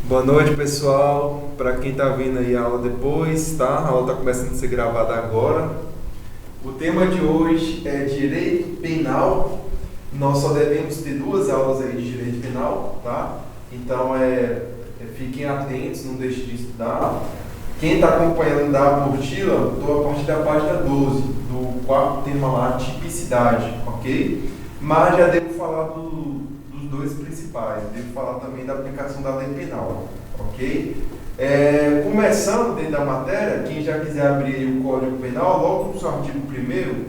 Boa noite, pessoal. Para quem está vindo aí a aula depois, tá? A aula está começando a ser gravada agora. O tema de hoje é direito penal. Nós só devemos ter duas aulas aí de direito penal, tá? Então, fiquem atentos, não deixem de estudar. Quem está acompanhando da apostila, estou a partir da página 12, do quarto tema lá, tipicidade, ok? Mas já devo falar dos dois principais, devo falar também da aplicação da lei penal, ok? Começando dentro da matéria, quem já quiser abrir aí o Código Penal, logo no seu artigo 1º,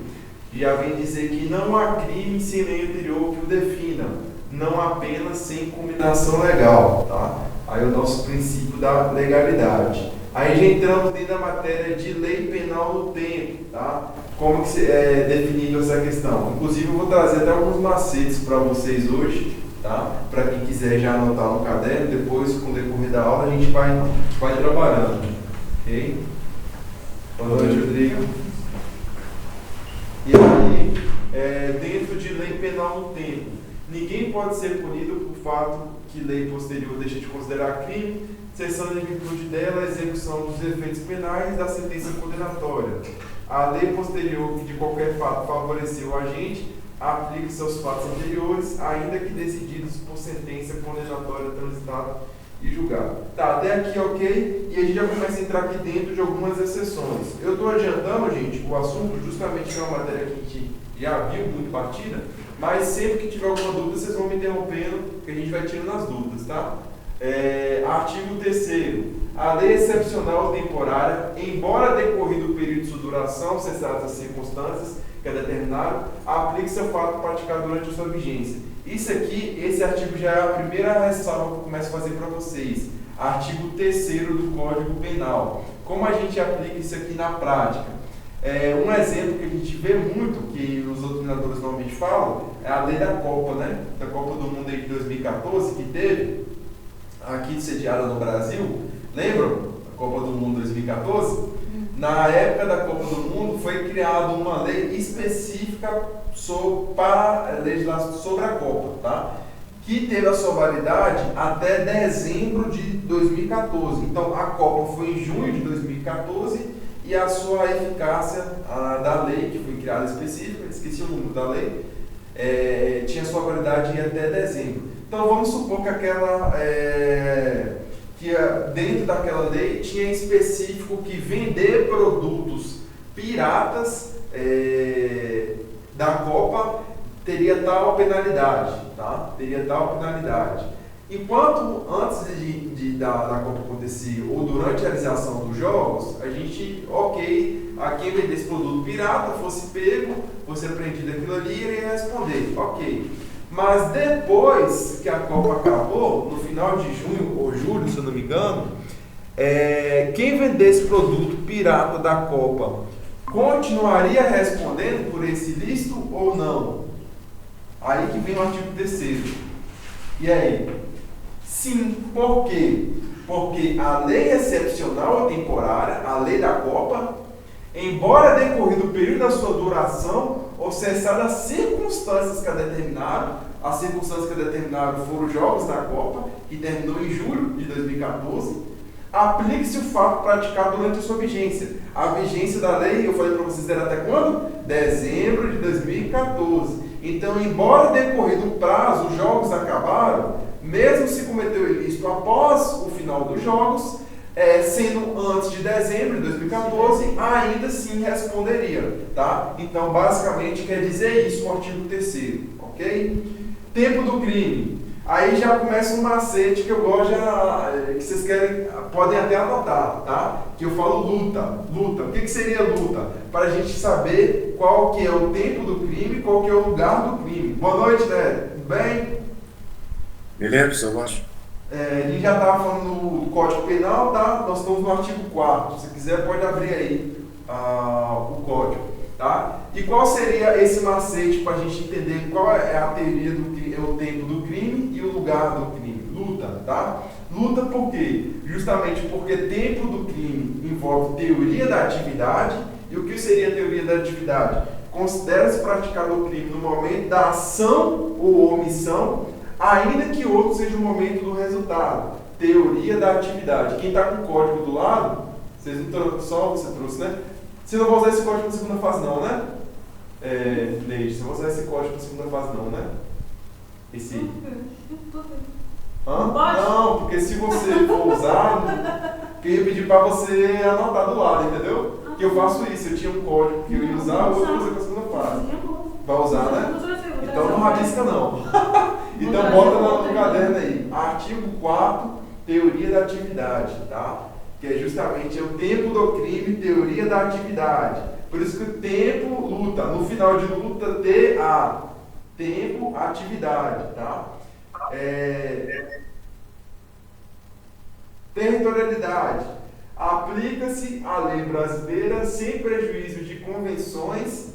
já vem dizer que não há crime sem lei anterior que o defina, não há pena sem combinação legal, tá? Aí o nosso princípio da legalidade. Aí já entramos dentro da matéria de lei penal no tempo, tá? Como que é definido essa questão? Inclusive eu vou trazer até alguns macetes para vocês hoje, tá? Para quem quiser já anotar no caderno, depois com o decorrer da aula a gente vai trabalhando, ok? Boa noite, Rodrigo. E aí, dentro de lei penal no tempo, ninguém pode ser punido por fato que lei posterior deixa de considerar crime, cessando em virtude dela a execução dos efeitos penais da sentença condenatória. A lei posterior que de qualquer fato favoreceu o agente aplica-se aos fatos anteriores, ainda que decididos por sentença condenatória transitada e julgada. Tá, até aqui ok, e a gente já começa a entrar aqui dentro de algumas exceções. Eu estou adiantando, gente, o assunto justamente que é uma matéria que a gente já viu muito batida, mas sempre que tiver alguma dúvida, vocês vão me interrompendo, que a gente vai tirando as dúvidas, tá? Artigo 3º. A lei excepcional ou temporária, embora decorrido o período de sua duração, cessadas as circunstâncias que é determinado, aplica-se ao fato praticado durante a sua vigência. Isso aqui, esse artigo já é a primeira ressalva que eu começo a fazer para vocês. Artigo 3º do Código Penal. Como a gente aplica isso aqui na prática? Um exemplo que a gente vê muito, que os doutrinadores normalmente falam, é a lei da Copa, né? Da Copa do Mundo aí de 2014, que teve aqui sediada no Brasil. Lembram? A Copa do Mundo 2014? Na época da Copa do Mundo foi criada uma lei específica para legislação sobre a Copa, tá? Que teve a sua validade até dezembro de 2014. Então a Copa foi em junho de 2014 e a sua eficácia da lei, que foi criada específica, esqueci o número da lei, tinha sua validade até dezembro. Então vamos supor que dentro daquela lei tinha específico que vender produtos piratas da Copa teria tal penalidade, tá? Teria tal penalidade. Enquanto antes da Copa acontecer ou durante a realização dos jogos, a gente, a quem vendesse produto pirata fosse pego, fosse apreendido aquilo ali e iria responder, ok. Mas depois que a Copa acabou, no final de junho ou julho, se eu não me engano, quem vendesse produto pirata da Copa continuaria respondendo por esse ilícito ou não? Aí que vem o artigo 3º. E aí? Sim, por quê? Porque a lei excepcional ou temporária, a lei da Copa, embora decorrido o período da sua duração, ou cessadas as circunstâncias que a determinaram, as circunstâncias que a determinaram foram os Jogos da Copa, que terminou em julho de 2014, aplique-se o fato praticado durante a sua vigência. A vigência da lei, eu falei para vocês, era até quando? Dezembro de 2014. Então, embora decorrido o prazo, os Jogos acabaram, mesmo se cometeu ilícito após o final dos Jogos, sendo antes de dezembro de 2014, ainda assim responderia, tá? Então, basicamente, quer dizer isso o artigo 3º, ok? Tempo do crime. Aí já começa um macete que eu gosto, que vocês podem até anotar, tá? Que eu falo luta. O que seria luta? Para a gente saber qual que é o tempo do crime, qual que é o lugar do crime. Boa noite, né? Tudo bem? Beleza, professor Márcio? A gente já estava falando do Código Penal, tá? Nós estamos no artigo 4º. Se quiser, pode abrir aí o código, tá? E qual seria esse macete para a gente entender qual é a teoria o tempo do crime e o lugar do crime? Luta, tá? Luta por quê? Justamente porque tempo do crime envolve teoria da atividade. E o que seria a teoria da atividade? Considera-se praticado o crime no momento da ação ou omissão, ainda que outro seja o momento do resultado. teoria da atividade. Quem está com o código do lado, vocês não trouxeram, só você trouxe, né? Você não vai usar esse código na segunda fase não, né? Leite, você não vai usar esse código na segunda fase não, né? Esse aí. Hã? Não, porque se você for usar, eu ia pedir para você anotar do lado, entendeu? Que eu faço isso, eu tinha um código que eu ia usar, o outro usa com a segunda fase. Vai usar, né? Então não rabisca não. Então bota no caderno aí. Artigo 4º, teoria da atividade, tá? Que é justamente o tempo do crime, teoria da atividade. Por isso que o tempo, luta, no final de luta, TA. Tempo, atividade, tá? Territorialidade. Aplica-se a lei brasileira sem prejuízo de convenções.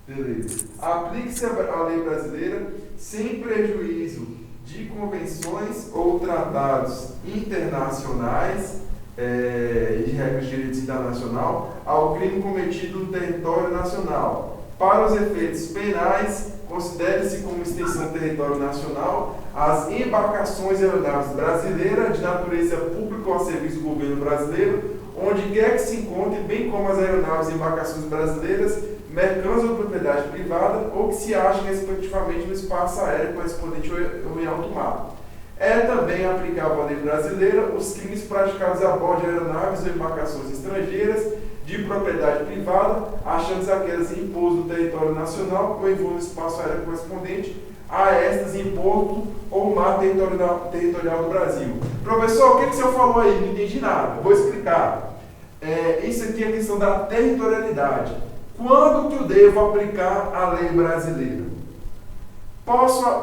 Beleza. Aplique-se a lei brasileira sem prejuízo de convenções ou tratados internacionais e regras de direito internacional ao crime cometido no território nacional. Para os efeitos penais, considere-se como extensão do território nacional as embarcações aeronaves brasileiras de natureza pública ou a serviço do governo brasileiro, onde quer que se encontre, bem como as aeronaves e embarcações brasileiras, mercantes ou propriedade privada, ou que se achem respectivamente no espaço aéreo correspondente ou em alto mar. É também aplicável à lei brasileira os crimes praticados a bordo de aeronaves ou embarcações estrangeiras de propriedade privada, achando-se aquelas em pouso no território nacional ou em voo no espaço aéreo correspondente a estas em porto ou mar territorial do Brasil. Professor, o que o senhor falou aí? Não entendi nada. Vou explicar. Isso aqui é a questão da territorialidade. Quando que eu devo aplicar a lei brasileira?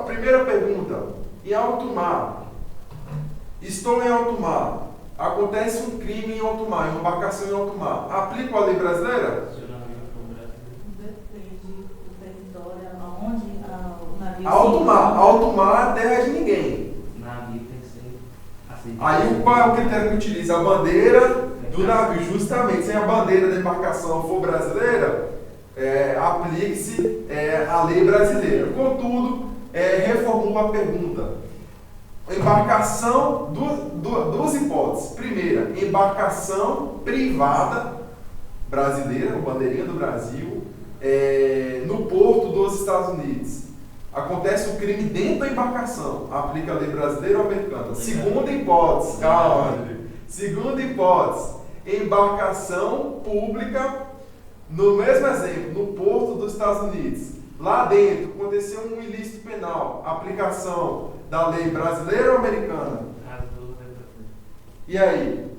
Primeira pergunta. Em alto mar. Estou em alto mar. Acontece um crime em alto mar, uma embarcação em alto mar. Aplico a lei brasileira? Depende do território, aonde o navio. Alto mar, terra de ninguém. Navio tem que ser assim. Aí qual é o critério que utiliza? A bandeira do navio. Justamente, se a bandeira da embarcação for brasileira, aplique-se a lei brasileira. Contudo, reformula a pergunta. Embarcação, duas hipóteses. Primeira, embarcação privada brasileira, com bandeirinha do Brasil, no porto dos Estados Unidos. Acontece o crime dentro da embarcação. Aplica a lei brasileira ou americana? Segunda hipótese, calma, André. Segunda hipótese, embarcação pública, no mesmo exemplo, no porto dos Estados Unidos. Lá dentro aconteceu um ilícito penal. Aplicação da lei brasileira ou americana? As duas é brasileira. E aí?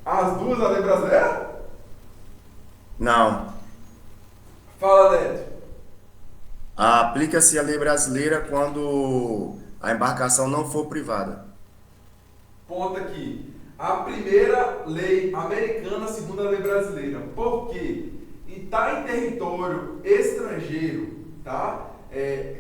As duas a lei brasileira? Não. Fala, Neto. Aplica-se a lei brasileira quando a embarcação não for privada. Ponto aqui. A primeira lei americana, a segunda lei brasileira. Por quê? Está em território estrangeiro, tá?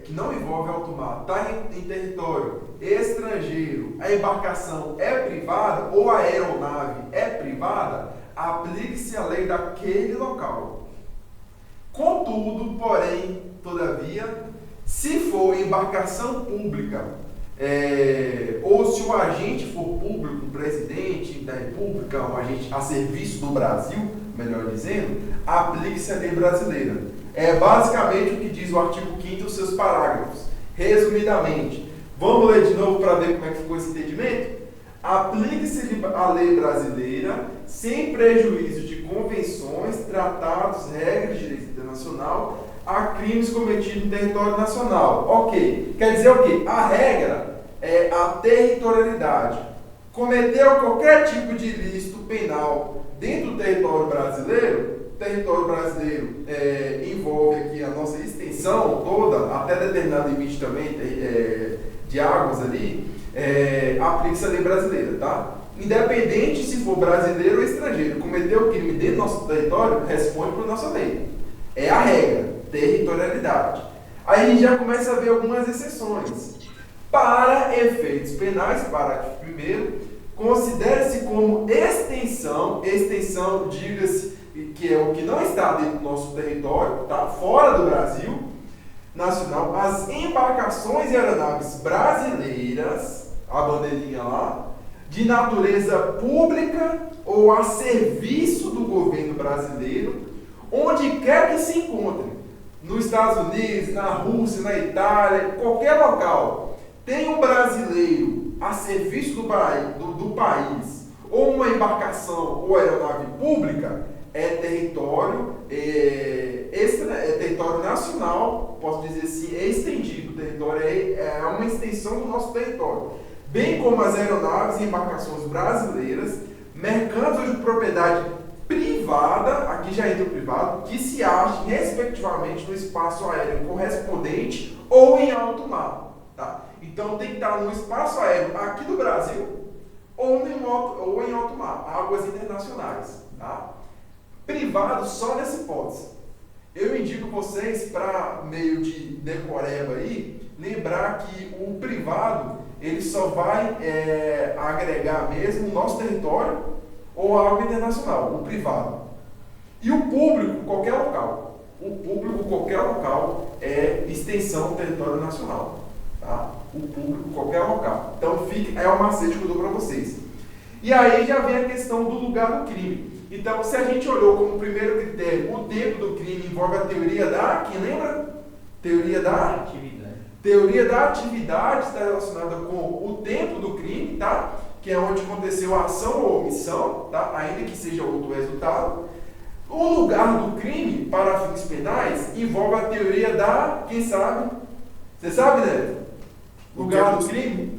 Que não envolve alto mar, está em território estrangeiro, a embarcação é privada ou a aeronave é privada, aplique-se a lei daquele local. Contudo, porém, todavia, se for embarcação pública, ou se o agente for público, o presidente da República, um agente a serviço do Brasil, melhor dizendo, aplique-se a lei brasileira. É basicamente o que diz o artigo 5º, os seus parágrafos. Resumidamente, vamos ler de novo para ver como é que ficou esse entendimento? Aplique-se a lei brasileira sem prejuízo de convenções, tratados, regras de direito internacional a crimes cometidos no território nacional. Ok. Quer dizer o quê? A regra é a territorialidade. Cometeu qualquer tipo de ilícito penal dentro do território brasileiro, o território brasileiro envolve aqui a nossa extensão toda, até determinado limite também de águas ali, aplica-se a lei brasileira, tá? Independente se for brasileiro ou estrangeiro, cometeu o crime dentro do nosso território, responde por nossa lei. É a regra, territorialidade. Aí a gente já começa a ver algumas exceções. Para efeitos penais, parágrafo 1º, considere-se como extensão, diga-se que é o que não está dentro do nosso território, tá? Fora do Brasil, nacional as embarcações e aeronaves brasileiras, a bandeirinha lá, de natureza pública ou a serviço do governo brasileiro, onde quer que se encontre, nos Estados Unidos, na Rússia, na Itália, qualquer local, tem um brasileiro a serviço do país, ou uma embarcação ou aeronave pública, é território, é território nacional, posso dizer assim, é estendido, o território é uma extensão do nosso território, bem como as aeronaves e embarcações brasileiras, mercantes ou de propriedade privada, aqui já entra o privado, que se achem respectivamente no espaço aéreo correspondente ou em alto mar. Tá? Então tem que estar no espaço aéreo aqui do Brasil ou em alto mar, águas internacionais. Tá? Privado só nessa hipótese. Eu indico vocês, para meio de decoreba aí, lembrar que o privado ele só vai agregar mesmo o nosso território ou a água internacional, o privado. E o público, qualquer local. O público, qualquer local, é extensão do território nacional. Tá? O público, qualquer local. Então, é o macete que eu dou para vocês. E aí já vem a questão do lugar do crime. Então, se a gente olhou como primeiro critério o tempo do crime envolve a teoria da... Quem lembra? Teoria da... Atividade. Teoria da atividade está relacionada com o tempo do crime, tá? Que é onde aconteceu a ação ou omissão, tá? Ainda que seja outro resultado. O lugar do crime, para fins penais, envolve a teoria da... Quem sabe? Você sabe, né? Lugar do crime?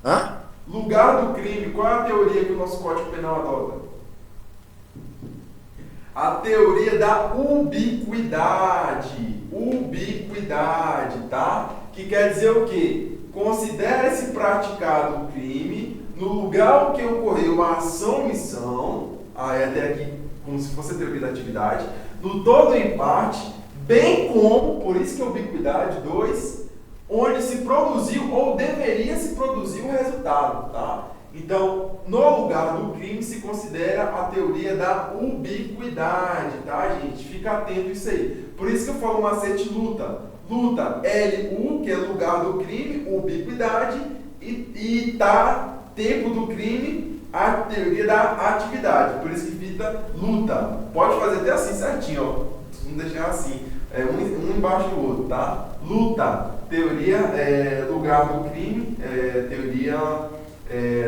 Hã? Lugar do crime. Qual é a teoria que o nosso Código Penal adota? A teoria da ubiquidade. Ubiquidade, tá? Que quer dizer o quê? Considera-se praticado o crime no lugar que ocorreu a ação ou omissão, até aqui como se fosse a teoria da atividade, no todo ou em parte, bem como, por isso que é ubiquidade, 2, onde se produziu ou deveria se produzir o resultado, tá? Então, no lugar do crime se considera a teoria da ubiquidade, tá, gente? Fica atento a isso aí. Por isso que eu falo macete luta. Luta, L-U, que é lugar do crime, ubiquidade, e tá, tempo do crime, a teoria da atividade. Por isso que fica luta. Pode fazer até assim certinho, ó. Vamos deixar assim, um embaixo do outro, tá? Luta, teoria, lugar do crime, teoria...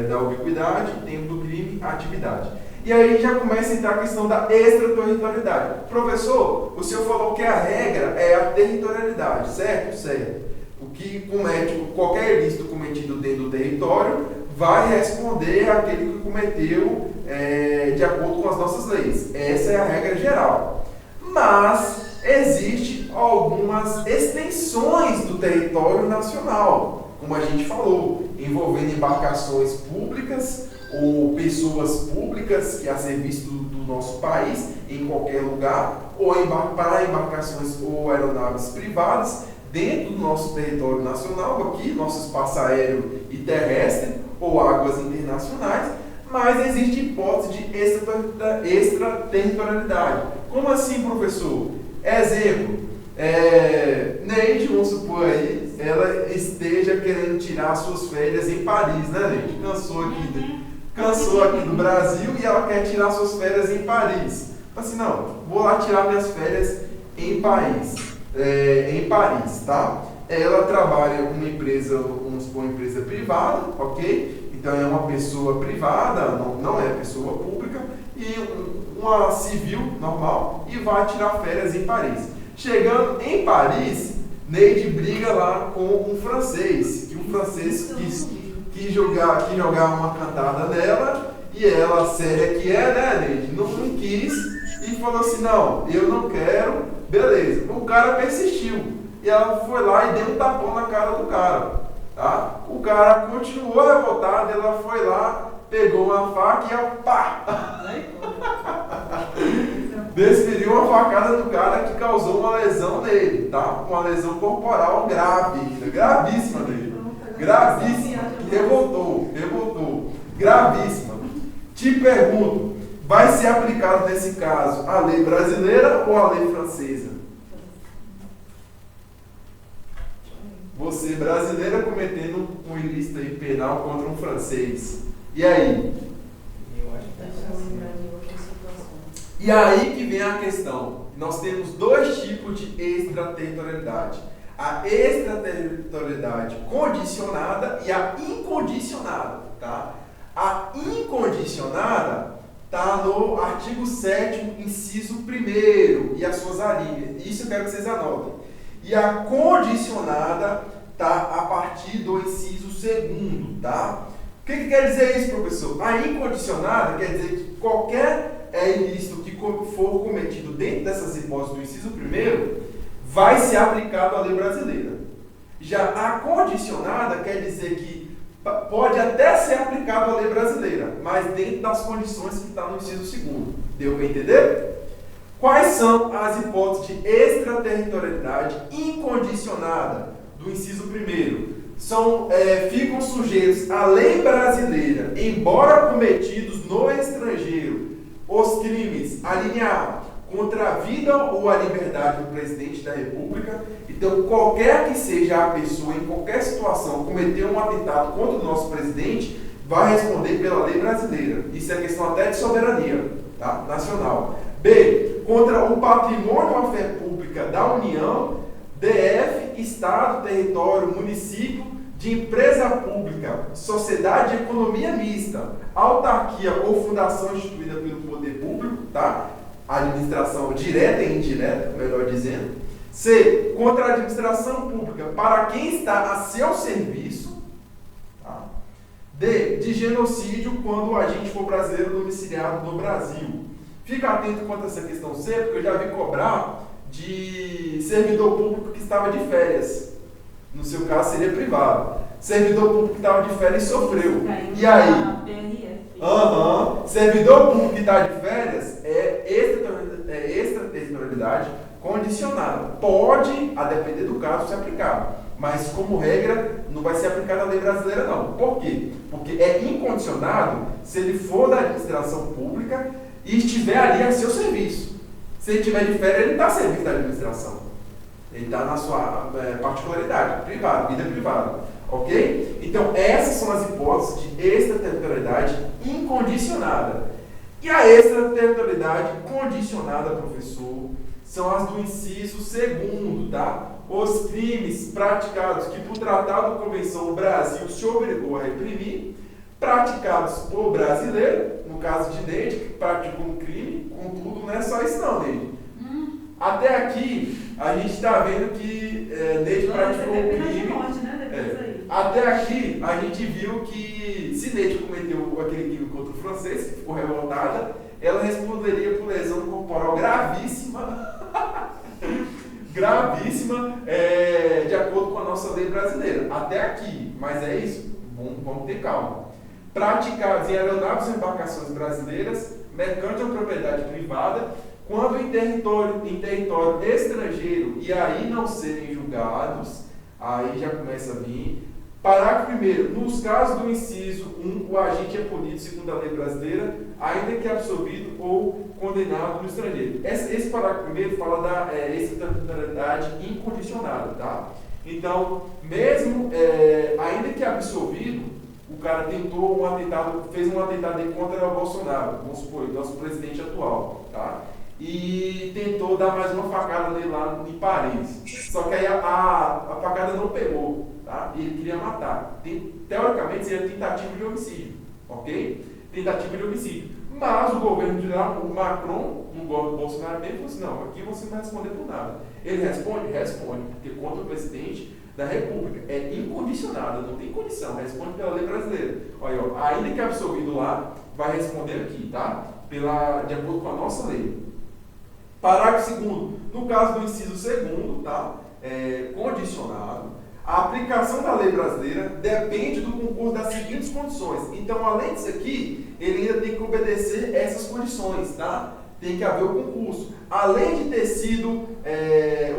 da ubiquidade, tempo do crime, atividade. E aí já começa a entrar a questão da extraterritorialidade. Professor, o senhor falou que a regra é a territorialidade, certo? Certo. O que comete, qualquer ilícito cometido dentro do território vai responder àquele que cometeu de acordo com as nossas leis. Essa é a regra geral. Mas existem algumas extensões do território nacional, como a gente falou, envolvendo embarcações públicas ou pessoas públicas que a serviço do nosso país, em qualquer lugar, ou para embarcações ou aeronaves privadas, dentro do nosso território nacional, aqui, nosso espaço aéreo e terrestre, ou águas internacionais, mas existe hipótese de extraterritorialidade. Como assim, professor? Exemplo, Neide, vamos supor aí, ela esteja querendo tirar suas férias em Paris, né, Neide? Cansou aqui do Brasil e ela quer tirar suas férias em Paris. Assim, não, vou lá tirar minhas férias em Paris, tá? Ela trabalha em uma empresa, vamos supor, uma empresa privada, ok? Então é uma pessoa privada, não é pessoa pública, e uma civil normal, e vai tirar férias em Paris. Chegando em Paris, Neide briga lá com um francês, que o francês quis jogar uma cantada nela, e ela, séria que é, né, Neide, não quis, e falou assim, não, eu não quero, beleza. O cara persistiu, e ela foi lá e deu um tapão na cara do cara, tá? O cara continuou revoltado, ela foi lá, pegou uma faca e ela, pá! Desferiu uma facada no cara que causou uma lesão nele, tá? Uma lesão corporal grave, gravíssima nele. Gravíssima. Revoltou. Gravíssima. Te pergunto, vai ser aplicado nesse caso a lei brasileira ou a lei francesa? Você, brasileira, cometendo um ilícito aí penal contra um francês. E aí? Eu acho que Deixa eu lembrar de outra situação. E aí que vem a questão. Nós temos dois tipos de extraterritorialidade. A extraterritorialidade condicionada e a incondicionada, tá? A incondicionada está no artigo 7º, inciso 1º e as suas alíneas. Isso eu quero que vocês anotem. E a condicionada está a partir do inciso 2º, tá? O que quer dizer isso, professor? A incondicionada quer dizer que qualquer ilícito que for cometido dentro dessas hipóteses do inciso 1º vai ser aplicado à lei brasileira. Já a condicionada quer dizer que pode até ser aplicado à lei brasileira, mas dentro das condições que está no inciso 2º. Deu para entender? Quais são as hipóteses de extraterritorialidade incondicionada do inciso 1º? Ficam sujeitos à lei brasileira, embora cometidos no estrangeiro, os crimes, a linha A, contra a vida ou a liberdade do presidente da República. Então, qualquer que seja a pessoa, em qualquer situação, cometer um atentado contra o nosso presidente, vai responder pela lei brasileira. Isso é questão até de soberania, tá? Nacional. B, contra o patrimônio ou a fé pública da União, DF, Estado, território, município, de empresa pública, sociedade de economia mista, autarquia ou fundação instituída pelo poder público, tá? Administração direta e indireta, melhor dizendo. C, contra a administração pública para quem está a seu serviço. Tá? D, de genocídio quando o agente for brasileiro domiciliado no Brasil. Fica atento quanto a essa questão C, porque eu já vi cobrar de servidor público que estava de férias. No seu caso seria privado. Servidor público que estava de férias e sofreu. E aí? Servidor público que está de férias é extraterritorialidade condicionada. Pode, a depender do caso, ser aplicado. Mas, como regra, não vai ser aplicado a lei brasileira, não. Por quê? Porque é incondicionado se ele for da administração pública e estiver ali a seu serviço. Se ele estiver de férias, ele não está a serviço da administração. Ele está na sua particularidade, privada, vida privada. Ok? Então, essas são as hipóteses de extraterritorialidade incondicionada. E a extraterritorialidade condicionada, professor, são as do inciso 2º, tá? Os crimes praticados que, por tratado ou convenção, o Brasil se obrigou a reprimir, praticados por brasileiro, no caso de Neide, que praticou um crime, contudo, não é só isso não, Neide. Até aqui, a gente está vendo que Neide praticou um crime. Até aqui, a gente viu que se Neide cometeu aquele crime contra o francês, que ficou revoltada, ela responderia por lesão corporal gravíssima, de acordo com a nossa lei brasileira. Até aqui, mas é isso, vamos ter calma. Praticados em aeronaves e embarcações brasileiras, mercante ou propriedade privada, quando em território estrangeiro, e aí não serem julgados, aí já começa a vir. Parágrafo 1º. Nos casos do inciso 1, o agente é punido segundo a lei brasileira, ainda que absolvido ou condenado no estrangeiro. Esse parágrafo 1º fala da extraterritorialidade incondicionada, tá? Então, mesmo ainda que absolvido, o cara tentou fez um atentado contra o Bolsonaro, vamos supor, nosso presidente atual, tá? E tentou dar mais uma facada nele lá em Paris. Só que aí a facada não pegou, tá? E ele queria matar. Teoricamente seria tentativa de homicídio, ok? Tentativa de homicídio. Mas o governo de lá, o Macron, no governo do Bolsonaro, mesmo falou assim, não, aqui você não vai responder por nada. Ele responde? Responde, porque contra o presidente da República. É incondicionada, não tem condição, responde pela lei brasileira. Olha, ó, ainda que absolvido lá, vai responder aqui, tá? De acordo com a nossa lei. Parágrafo 2º. No caso do inciso 2º, tá? Condicionado, a aplicação da lei brasileira depende do concurso das seguintes condições. Então, além disso aqui, ele ainda tem que obedecer essas condições, tá? Tem que haver o concurso. Além de ter sido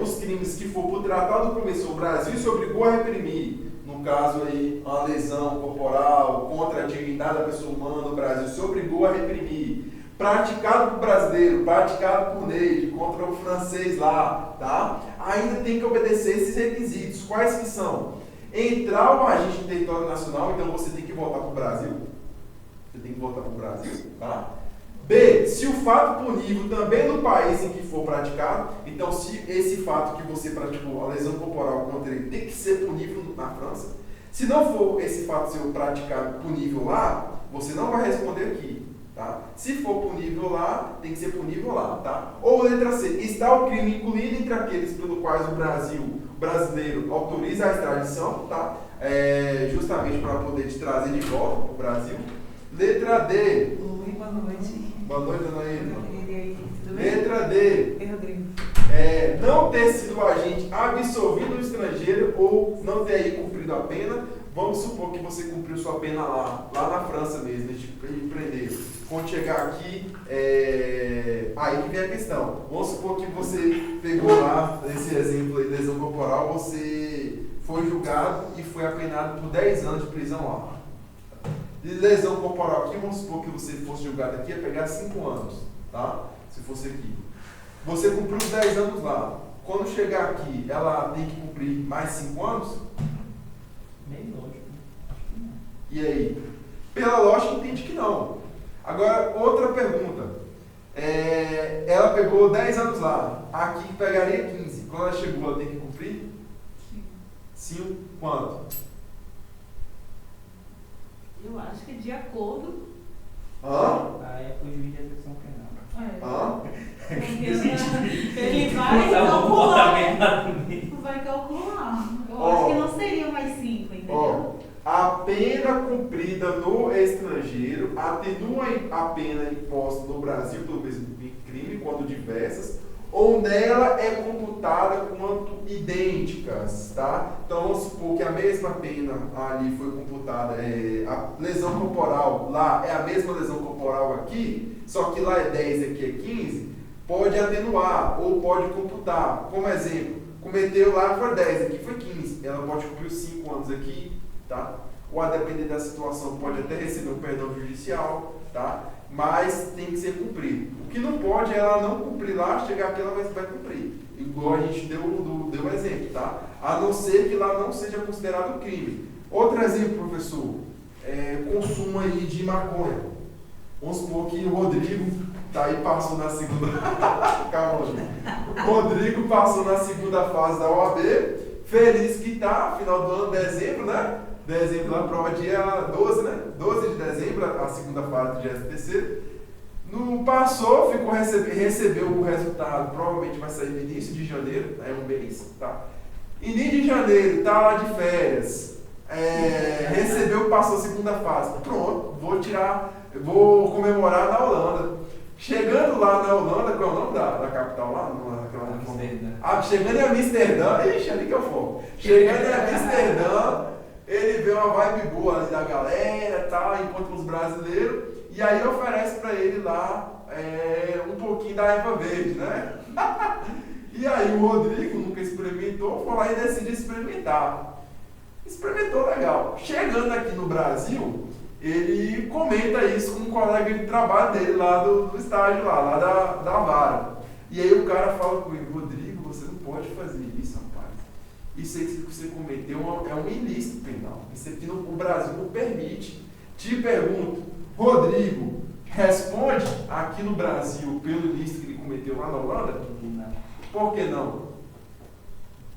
os crimes que for por tratado ou convenção, o Brasil se obrigou a reprimir, no caso aí, uma lesão corporal contra a dignidade da pessoa humana, o Brasil se obrigou a reprimir. Praticado por brasileiro, praticado por Neide, contra o francês lá, tá? ainda tem que obedecer esses requisitos. Quais que são? Entrar o agente em território nacional, então você tem que voltar para o Brasil. Você tem que voltar para o Brasil, tá? B, se o fato punível também no país em que for praticado, então se esse fato que você praticou, a lesão corporal contra ele, tem que ser punível na França. Se não for esse fato seu praticado punível lá, você não vai responder aqui, tá? Se for punível lá, tem que ser punível lá, tá? Ou letra C, está o crime incluído entre aqueles pelo quais o brasileiro autoriza a extradição, tá? Justamente para poder te trazer de volta para o Brasil. Letra D. Oi, boa noite. Boa noite, dona Ilma. E aí, tudo bem? Letra D. Ei, Rodrigo. Não ter sido agente absolvido no estrangeiro ou não ter aí cumprido a pena. Vamos supor que você cumpriu sua pena lá na França mesmo, eles te prenderam. Quando chegar aqui, aí que vem a questão. Vamos supor que você pegou lá, nesse exemplo aí, lesão corporal, você foi julgado e foi apenado por 10 anos de prisão lá. De lesão corporal aqui, vamos supor que você fosse julgado aqui, ia pegar 5 anos, tá? Se fosse aqui. Você cumpriu os 10 anos lá. Quando chegar aqui, ela tem que cumprir mais 5 anos? Meio lógico. Acho que não. E aí? Pela lógica, entende que não. Agora, outra pergunta. Ela pegou 10 anos lá. Aqui pegaria 15. Quando ela chegou, ela tem que cumprir? Sim. 5 quanto? Eu acho que de acordo. Hã? Aí é pro juiz de execução penal. Hã? Ele vai Botar o calcular. comportamento lá no meio. Vai calcular. Eu Ó. acho que não seria mais 5, entendeu? Ó, a pena cumprida no estrangeiro atenua a pena imposta no Brasil pelo mesmo crime, quando diversas, ou nela é computada quanto idênticas, tá? Então vamos supor que a mesma pena ali foi computada, a lesão corporal lá é a mesma lesão corporal aqui, só que lá é 10 e aqui é 15, pode atenuar ou pode computar. Como exemplo, cometeu lá foi 10, aqui foi 15, ela pode cumprir os 5 anos aqui, tá? Ou a depender da situação pode até receber um perdão judicial, tá? Mas tem que ser cumprido. O que não pode é ela não cumprir lá, chegar aqui ela vai cumprir. Igual a gente deu exemplo, tá? A não ser que lá não seja considerado crime. Outro exemplo, professor, consumo aí de maconha. Vamos supor que o Rodrigo tá aí, passou na segunda. Calma, gente. O Rodrigo passou na segunda fase da OAB, feliz que tá, final do ano, dezembro, né? Dezembro, lá, prova dia 12, né? 12 de dezembro, a segunda fase do GSTC. Não passou, recebeu o resultado, provavelmente vai sair no início de janeiro, é um mês, tá? Início de janeiro, tá lá de férias, recebeu, passou a segunda fase. Pronto, vou comemorar na Holanda. Chegando lá na Holanda, qual é o nome da capital lá? Chegando em Amsterdã, ixi, ali que é o foco. Chegando em Amsterdã, ele vê uma vibe boa ali da galera, tá, encontra os brasileiros, e aí oferece para ele lá um pouquinho da erva verde, né? E aí o Rodrigo nunca experimentou, foi lá e decide experimentar. Experimentou legal. Chegando aqui no Brasil, ele comenta isso com um colega de trabalho dele lá do estágio lá da vara. E aí o cara fala com ele, Rodrigo, você não pode fazer isso, rapaz. Isso aí que você cometeu é um ilícito penal. Isso aqui o Brasil não permite. Te pergunto, Rodrigo, responde aqui no Brasil pelo ilícito que ele cometeu lá na Holanda? Não. Por que não?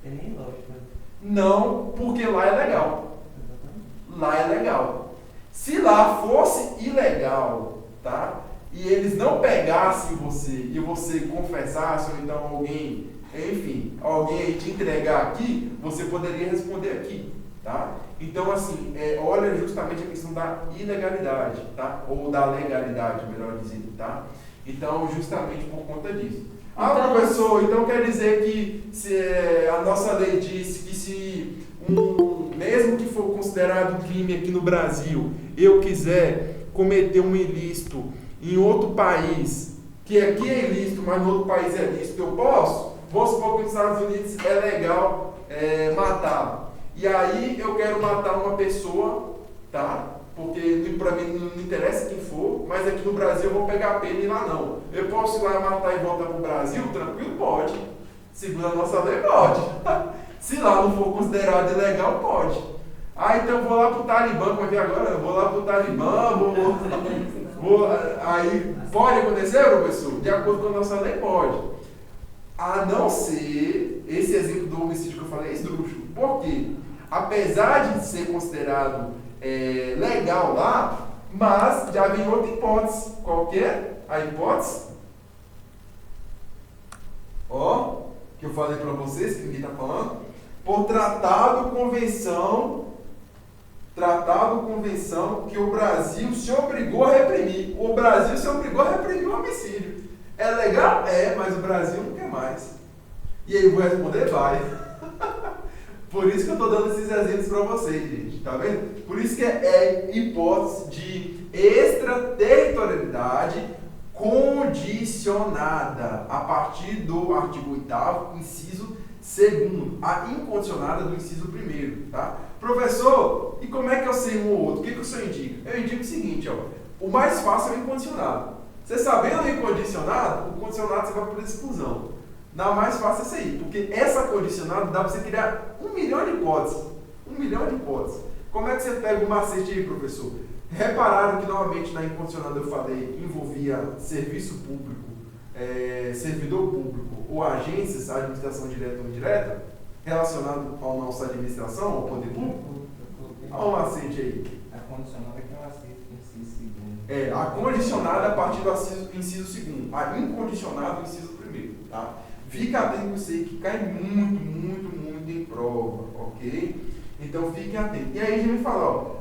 Tem nem lógica. Não, porque lá é legal. Exatamente. Lá é legal. Se lá fosse ilegal, tá? E eles não pegassem você e você confessasse, ou então alguém aí te entregar aqui, você poderia responder aqui, tá? Então, assim, olha justamente a questão da ilegalidade, tá? Ou da legalidade, melhor dizendo, tá? Então, justamente por conta disso. Ah, professor, então quer dizer que a nossa lei diz que se mesmo que for considerado crime aqui no Brasil, eu quiser cometer um ilícito em outro país, que aqui é ilícito, mas no outro país é lícito, eu posso? Vamos supor que nos Estados Unidos é legal matar. E aí eu quero matar uma pessoa, tá? Porque para mim não interessa quem for, mas aqui no Brasil eu vou pegar a pena e lá não. Eu posso ir lá matar e voltar para o Brasil? Tranquilo? Pode. Segundo a nossa lei, pode. Se lá não for considerado ilegal, pode. Ah, então eu vou lá pro Talibã, como é que é agora? Eu vou lá pro Talibã, aí pode acontecer, professor? De acordo com a nossa lei, pode. A não ser, esse exemplo do homicídio que eu falei é esdrúxulo. Por quê? Apesar de ser considerado legal lá, mas já vem outra hipótese. Qual que é a hipótese? Ó, que eu falei para vocês, que ninguém está falando. Por tratado, convenção que o Brasil se obrigou a reprimir. O Brasil se obrigou a reprimir o homicídio. É legal? É, mas o Brasil não quer mais. E aí eu vou responder, vai. Por isso que eu estou dando esses exemplos para vocês, gente. Tá vendo? Por isso que é hipótese de extraterritorialidade condicionada a partir do artigo 8º, inciso 2º, a incondicionada do inciso 1º, tá? Professor, e como é que eu sei um ou outro? O que o senhor indica? Eu indico o seguinte, ó, o mais fácil é o incondicionado. Você sabendo o incondicionado, o condicionado você vai por exclusão. Dá mais fácil é isso aí, porque essa condicionada dá para você criar 1 milhão de hipóteses. 1 milhão de hipóteses. Como é que você pega o macete aí, professor? Repararam que novamente na incondicionada eu falei envolvia serviço público, servidor público ou agências, administração direta ou indireta, relacionado à nossa administração, ao poder público? Olha o macete aí. A condicionada que é o inciso segundo. A condicionada a partir do inciso segundo. A incondicionada do inciso primeiro, tá? Fica atento com isso aí que cai muito em prova, ok? Então fiquem atentos. E aí a gente vai falar, ó,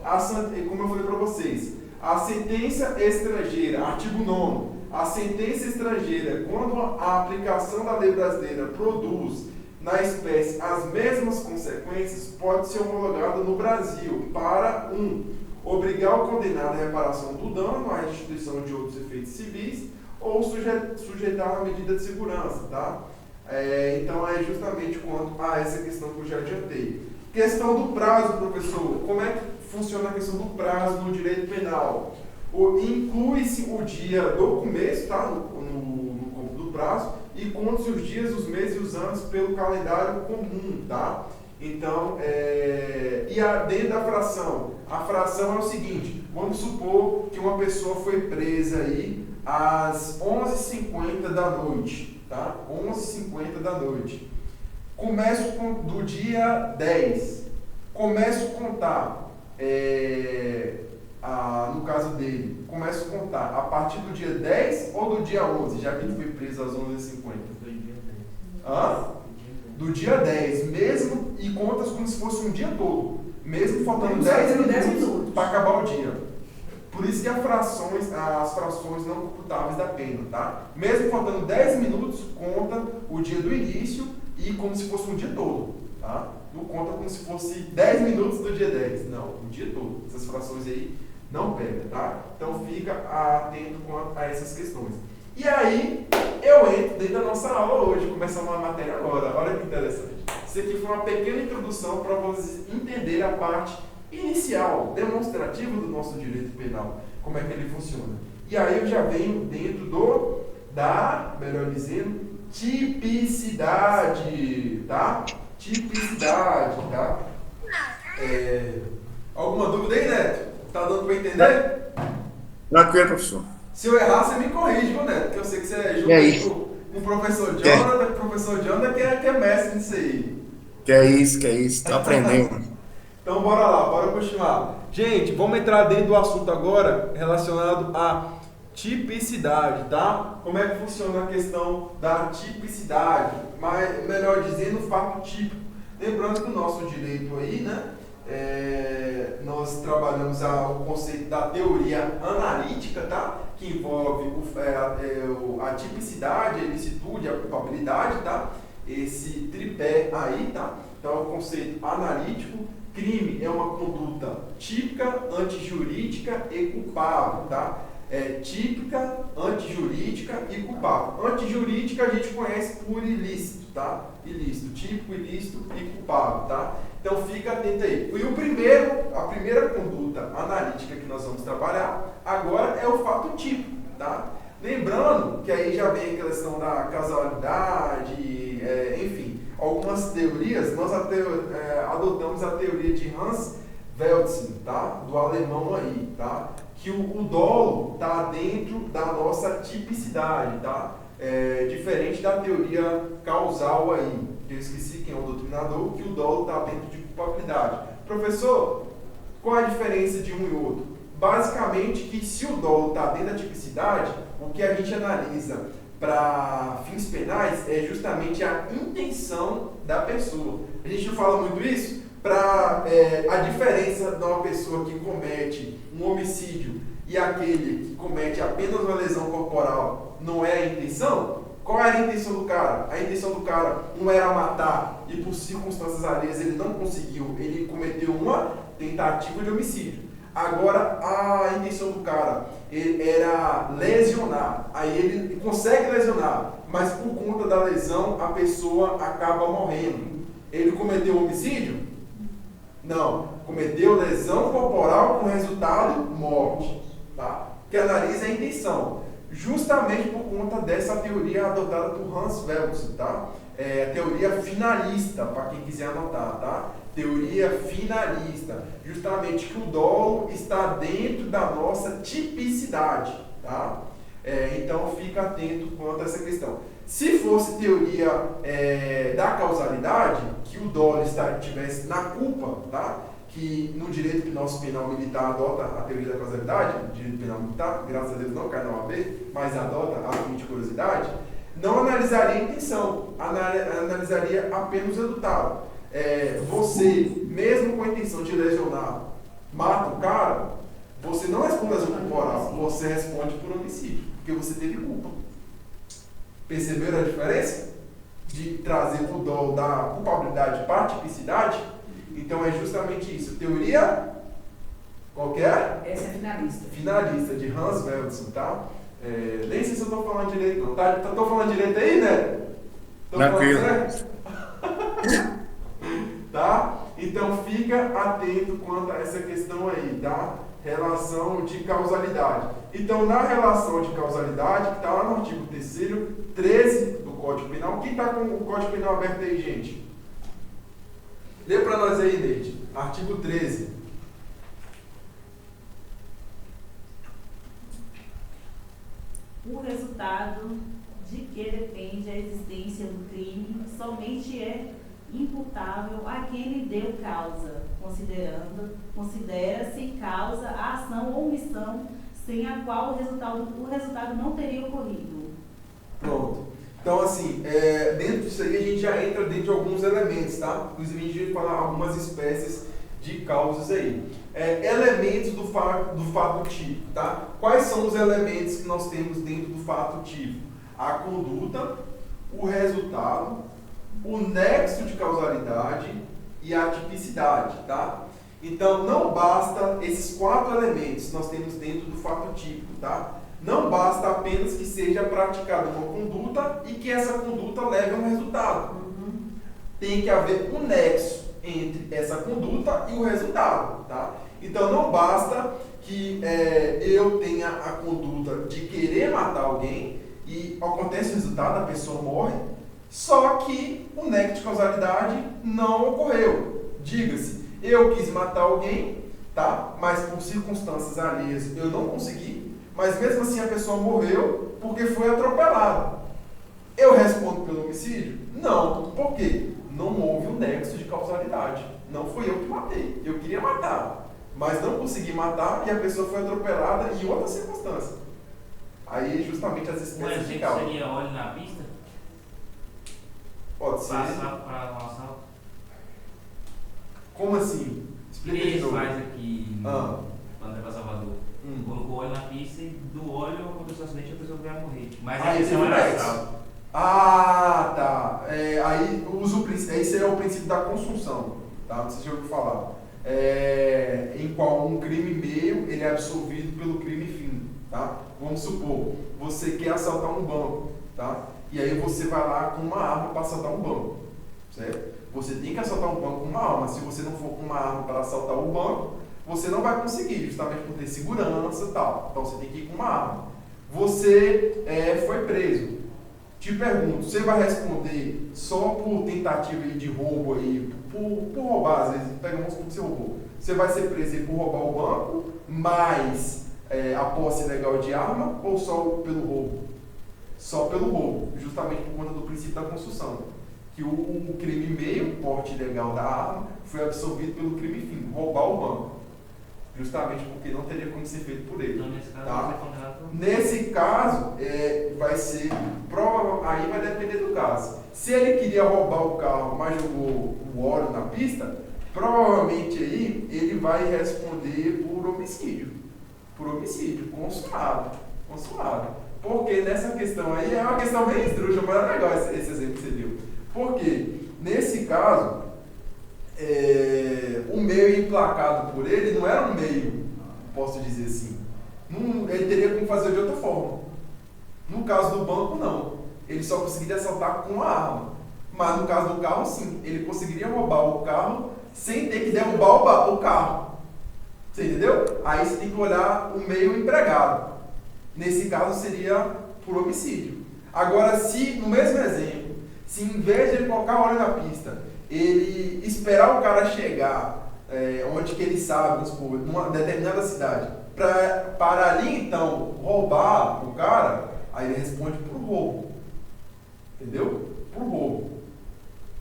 como eu falei para vocês, a sentença estrangeira, artigo 9º, a sentença estrangeira, quando a aplicação da lei brasileira produz na espécie as mesmas consequências, pode ser homologada no Brasil para 1. Obrigar o condenado à reparação do dano, à restituição de outros efeitos civis, ou sujeitar a medida de segurança, tá? Então é justamente quanto a essa questão que eu já adiantei. Questão do prazo, professor. Como é que funciona a questão do prazo no direito penal? Inclui-se o dia do começo, tá? No do prazo, e conta-se os dias, os meses e os anos pelo calendário comum, tá? Então, dentro da fração, a fração é o seguinte: vamos supor que uma pessoa foi presa aí às 11h50 da noite, tá? 11h50 da noite. Começo do dia 10. Começo a contar, no caso dele, começo a contar a partir do dia 10 ou do dia 11, já que ele foi preso às 11h50? Do dia 10. Hã? Do dia 10, mesmo, e contas como se fosse um dia todo, mesmo faltando 10 minutos para acabar o dia. Por isso que as frações não computáveis da pena, tá? Mesmo faltando 10 minutos, conta o dia do início e como se fosse um dia todo, tá? Não conta como se fosse 10 minutos do dia 10, não, o dia todo. Essas frações aí não pega, tá? Então fica atento quanto a essas questões. E aí, eu entro dentro da nossa aula hoje, começando uma matéria agora. Olha que interessante. Isso aqui foi uma pequena introdução para vocês entenderem a parte inicial, demonstrativa do nosso direito penal, como é que ele funciona. E aí eu já venho dentro melhor dizendo, tipicidade, tá? Tipicidade, tá? Alguma dúvida aí, Neto? Tá dando para entender? Tranquilo, professor. Se eu errar, você me corrige, viu, Neto? Porque eu sei que você é junto com o professor Jonathan, que o professor Jonathan que é mestre nisso aí. Que é isso, tá aprendendo. Então bora lá, bora continuar. Gente, vamos entrar dentro do assunto agora relacionado à tipicidade, tá? Como é que funciona a questão da tipicidade? Melhor dizendo, o fato típico. Lembrando que o nosso direito aí, né? Nós trabalhamos o conceito da teoria analítica, tá? Que envolve a tipicidade, a ilicitude, a culpabilidade, tá? Esse tripé aí, tá? Então é o conceito analítico. Crime é uma conduta típica, antijurídica e culpável, tá? Típica, antijurídica e culpável. Antijurídica a gente conhece por ilícito, tá? Ilícito, típico, ilícito e culpável, tá? Então fica atento aí. E a primeira conduta analítica que nós vamos trabalhar agora é o fato típico, tá? Lembrando que aí já vem a questão da causalidade, enfim, utilizamos a teoria de Hans Weltzing, tá? Do alemão aí, tá? Que o dolo está dentro da nossa tipicidade, tá? Diferente da teoria causal aí, que eu esqueci quem é o doutrinador, que o dolo está dentro de culpabilidade. Professor, qual a diferença de um e outro? Basicamente que se o dolo está dentro da tipicidade, o que a gente analisa para fins penais é justamente a intenção da pessoa. A gente não fala muito isso? Para a diferença de uma pessoa que comete um homicídio e aquele que comete apenas uma lesão corporal não é a intenção? Qual era a intenção do cara? A intenção do cara não era matar e por circunstâncias alheias ele não conseguiu, ele cometeu uma tentativa de homicídio. Agora a intenção do cara era lesionar, aí ele consegue lesionar, mas por conta da lesão a pessoa acaba morrendo. Ele cometeu homicídio? Não, cometeu lesão corporal com resultado morte, tá? Que analisa a intenção, justamente por conta dessa teoria adotada por Hans Weltzing, tá? A teoria finalista, para quem quiser anotar, tá? Teoria finalista, justamente que o dolo está dentro da nossa tipicidade, tá? Então fica atento quanto a essa questão. Se fosse teoria da causalidade, que o dolo estivesse na culpa, tá? Que no direito nosso penal militar adota a teoria da causalidade, direito penal militar, graças a Deus não cai na OAB, mas adota a fim de curiosidade, não analisaria a intenção, analisaria apenas o resultado. Você, mesmo com a intenção de lesionar, mata o cara, você não responde lesão corporal, você responde por homicídio, porque você teve culpa. Perceberam a diferença? De trazer o dolo da culpabilidade para a tipicidade? Então é justamente isso. Teoria qualquer? Essa é finalista. Finalista, de Hans Weltzing, tá? Nem sei se eu estou falando direito não. Estou falando direito aí, né? Tranquilo. Tá? Então fica atento quanto a essa questão aí, tá? Relação de causalidade. Então na relação de causalidade, que está lá no artigo 3º, 13 do Código Penal. Quem está com o Código Penal aberto aí, gente? Lê para nós aí, Neide. Artigo 13. O resultado de que depende a existência do crime somente é imputável a quem lhe deu causa, considera-se causa a ação ou omissão sem a qual o resultado não teria ocorrido. Pronto. Então, assim, dentro disso aí a gente já entra dentro de alguns elementos, tá? Inclusive a gente vai falar algumas espécies de causas aí. Elementos do fato típico, tá? Quais são os elementos que nós temos dentro do fato típico? A conduta, o resultado, o nexo de causalidade e a tipicidade, tá? Então, não basta esses 4 elementos que nós temos dentro do fato típico, tá? Não basta apenas que seja praticada uma conduta e que essa conduta leve a um resultado. Tem que haver um nexo entre essa conduta e o resultado, tá? Então, não basta que eu tenha a conduta de querer matar alguém e acontece o resultado, a pessoa morre, só que o nexo de causalidade não ocorreu. Diga-se, eu quis matar alguém, tá? Mas por circunstâncias alheias eu não consegui, mas mesmo assim a pessoa morreu porque foi atropelada. Eu respondo pelo homicídio? Não. Por quê? Não houve um nexo de causalidade. Não fui eu que matei. Eu queria matar, mas não consegui matar e a pessoa foi atropelada em outra circunstância. Aí justamente as espécies de causa. Seria óleo na pista? Pode ser. Passar para o assalto? Como assim? Explica de Ele novo. faz aqui quando é para Salvador. Hum. Colocou óleo na pista e do óleo aconteceu um acidente e a pessoa vai morrer. Mas Aí a intenção teve era nexo. assalto. Ah, tá. Aí usa esse é o princípio da consunção, tá? Não sei se já ouviu falar. Em qual um crime meio ele é absolvido pelo crime fim, tá? Vamos supor, você quer assaltar um banco, tá? E aí você vai lá com uma arma para assaltar um banco, certo? Você tem que assaltar um banco com uma arma. Se você não for com uma arma para assaltar o banco, você não vai conseguir, justamente por ter segurança e tal. Então você tem que ir com uma arma. Você foi preso. Te pergunto, você vai responder só por tentativa de roubo aí, por roubar, às vezes, pegamos por que você roubou. Você vai ser preso por roubar o banco, mais a posse ilegal de arma, ou só pelo roubo? Só pelo roubo, justamente por conta do princípio da construção. Que o crime meio, porte ilegal da arma, foi absorvido pelo crime fim, roubar o banco. Justamente porque não teria como ser feito por ele. Então, nesse caso, Tá? vai ser condenado por... Nesse caso, vai ser aí vai depender do caso. Se ele queria roubar o carro, mas jogou o óleo na pista, provavelmente aí ele vai responder por homicídio. Por homicídio, consumado. Porque nessa questão aí é uma questão bem esdrúxula, mas é legal esse exemplo que você deu. Porque nesse caso, o meio emplacado por ele não era um meio, posso dizer assim. Ele teria como fazer de outra forma. No caso do banco, não. Ele só conseguiria assaltar com a arma. Mas no caso do carro, sim. Ele conseguiria roubar o carro sem ter que derrubar o carro. Você entendeu? Aí você tem que olhar o meio empregado. Nesse caso, seria por homicídio. Agora, se, no mesmo exemplo, se em vez de ele colocar óleo na pista, ele esperar o cara chegar onde que ele sabe, vamos supor, numa determinada cidade, para ali então roubar o cara, aí ele responde por roubo. Entendeu? Por roubo.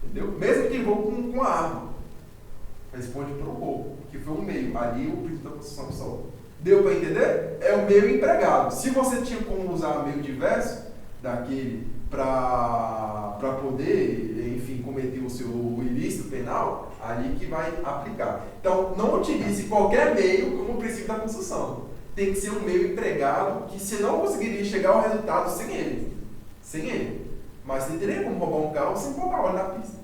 Entendeu? Mesmo que ele roube com a arma, responde por roubo, que foi um meio. Ali o princípio da construção só. Deu para entender? É o meio empregado. Se você tinha como usar meio diverso daquele para poder, enfim, cometer o seu ilícito penal, ali que vai aplicar. Então, não utilize qualquer meio como princípio da construção. Tem que ser um meio empregado que você não conseguiria chegar ao resultado sem ele. Sem ele. Mas você teria como roubar um carro sem colocar óleo na pista.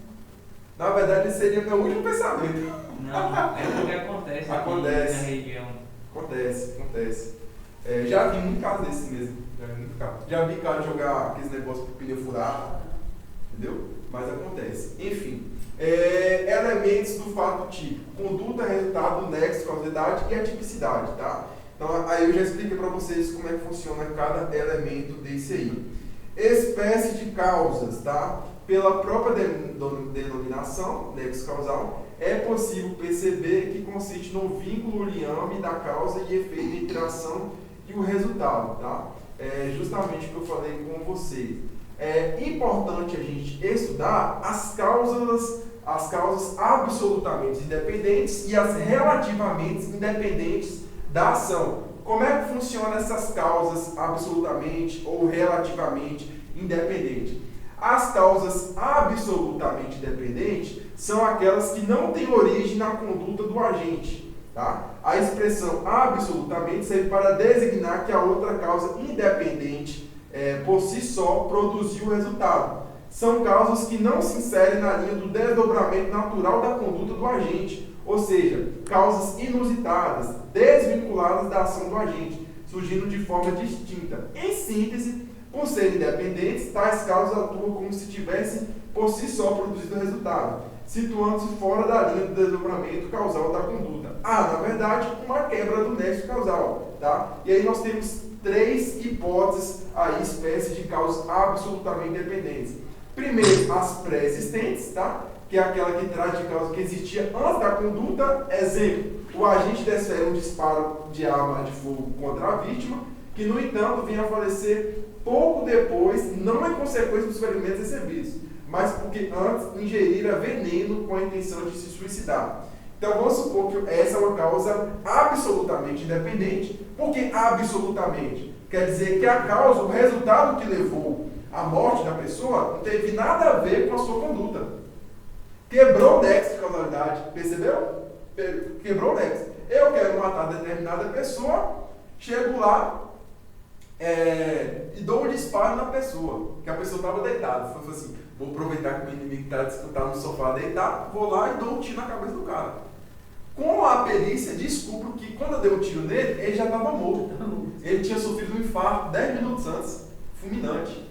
Na verdade, esse seria meu último pensamento. Não, é porque acontece aqui na região. Acontece. Já vi muito caso desse mesmo. Já vi cara jogar aqueles negócios com pneu furado. Entendeu? Mas acontece. Enfim. Elementos do fato típico. Conduta, resultado, nexo, causalidade e atipicidade. Tá? Então, aí eu já expliquei para vocês como é que funciona cada elemento desse aí. Espécie de causas, tá? Pela própria denominação, nexo causal, é possível perceber que consiste no vínculo liame da causa e efeito entre a ação e o resultado, tá? É justamente o que eu falei com vocês. É importante a gente estudar as causas absolutamente independentes e as relativamente independentes da ação. Como é que funcionam essas causas absolutamente ou relativamente independentes? As causas absolutamente independentes são aquelas que não têm origem na conduta do agente. Tá? A expressão absolutamente serve para designar que a outra causa independente, por si só, produziu o resultado. São causas que não se inserem na linha do desdobramento natural da conduta do agente, ou seja, causas inusitadas, desvinculadas da ação do agente, surgindo de forma distinta. Em síntese, por serem independentes, tais causas atuam como se tivessem por si só produzido o resultado, situando-se fora da linha do desdobramento causal da conduta. Na verdade, uma quebra do nexo causal. Tá? E aí nós temos três hipóteses, aí, espécies de causas absolutamente independentes. Primeiro, as pré-existentes, tá? Que é aquela que traz de causa que existia antes da conduta. Exemplo, o agente desfere um disparo de arma de fogo contra a vítima, que, no entanto, vem a falecer pouco depois, não em consequência dos ferimentos recebidos, mas porque antes ingerira veneno com a intenção de se suicidar. Então, vamos supor que essa é uma causa absolutamente independente. Por que absolutamente? Quer dizer que a causa, o resultado que levou à morte da pessoa, não teve nada a ver com a sua conduta. Quebrou o nexo de causalidade, percebeu? Quebrou o nexo. Eu quero matar determinada pessoa, chego lá e dou um disparo na pessoa, que a pessoa estava deitada. Eu falei assim, vou aproveitar que o meu inimigo está no sofá deitado, vou lá e dou um tiro na cabeça do cara. Com a perícia, descubro que quando eu dei um tiro nele, ele já estava morto. Ele tinha sofrido um infarto 10 minutos antes, fulminante.